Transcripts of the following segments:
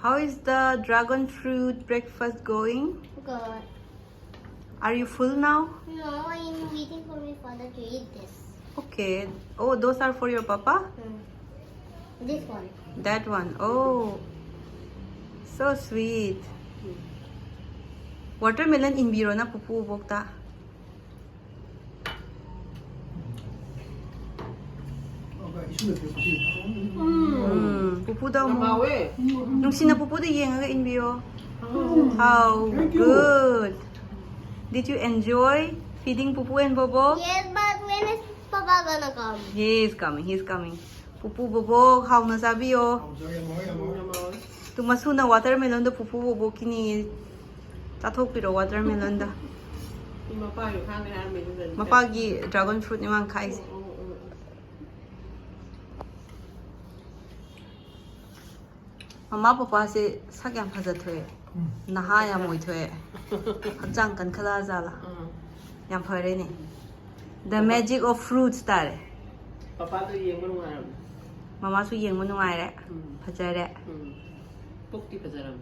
How is the dragon fruit breakfast going? Good. Are you full now? No, I'm waiting for my father to eat this. Okay. Oh, those are for your papa? This one. That one. Oh, so sweet. Watermelon in biro na pupu bokta. Pupu daw mo. Nung sina pupu da yenga in biro. How good. Did you enjoy feeding pupu and bobo? Yes, but when is Papa gonna come? He is coming. He's coming. Pupu bobo, how na sabi yo? Tumasu na watermelon da pupu bobo kini. Tathok piro watermelon da. Mapagi dragon fruit ni mang kai. Mama papa se sakyam phaja thoe. Naha ya moi thoe. Hakjang kan khala jala. Yam phare ni. The magic of fruits tare. Papa tu yang mana orang? Mama su yeng mo nuai re. Phaja re. Pukti pasaram.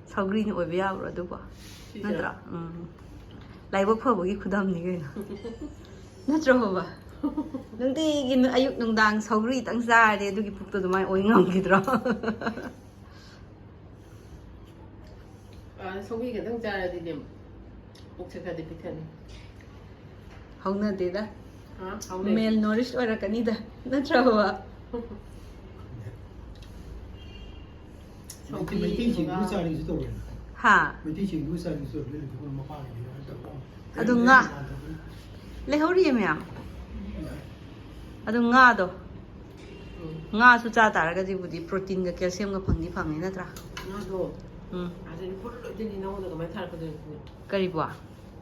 Saugri ni obe ya bro du ba. Natra. Laibok phobagi khudam ni ge. Natra ho ba. Nungti gin ayuk nungdang saugri tang sa de du gi puk to dumai oi ngam gi dro. Sobi kita cara di dem. Puk cakap di pikan. Hauna de da. Ha? Male nourished ora kani da. Natra ho ba. Ha. Adu nga. Le hori me adu nga do. Nga su cha ta ra ga ji budi protein ga calcium ga phangni phangni na tra. Nado. Ada ni pun ada ni nawa dengan macam tu. Kari bwa.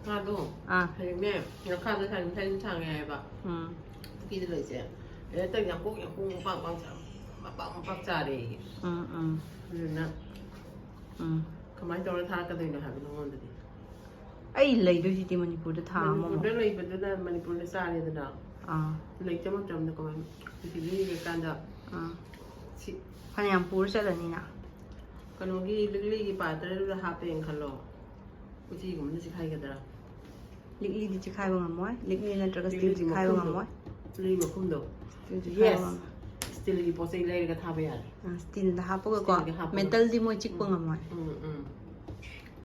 Nado. Hari ni, yang kan tu kan kan tang yang apa. Kita le je. Tak yang kong bang bang cari. Nah. Kemarin orang thang kan tu nak habis nongon tadi. Ai lai do si ti Manipur da tha mo. Manipur lai betul dah Manipur le sari tu dah. Lai macam tu kemarin. Di sini kan dah. Si. Phanyam pur sa la ni na. Kalau lagi lagi pada tu dah apa yang kalau. Uji kamu ni siapa yang kata? Likli di chikai ba ngamoy. Likli na tra ga still chikai ba ngamoy. Lagi makum do. Yes. Still lagi posai lagi kata apa ya? Still da ha po ga ko. Mental di mo chik ba ngamoy.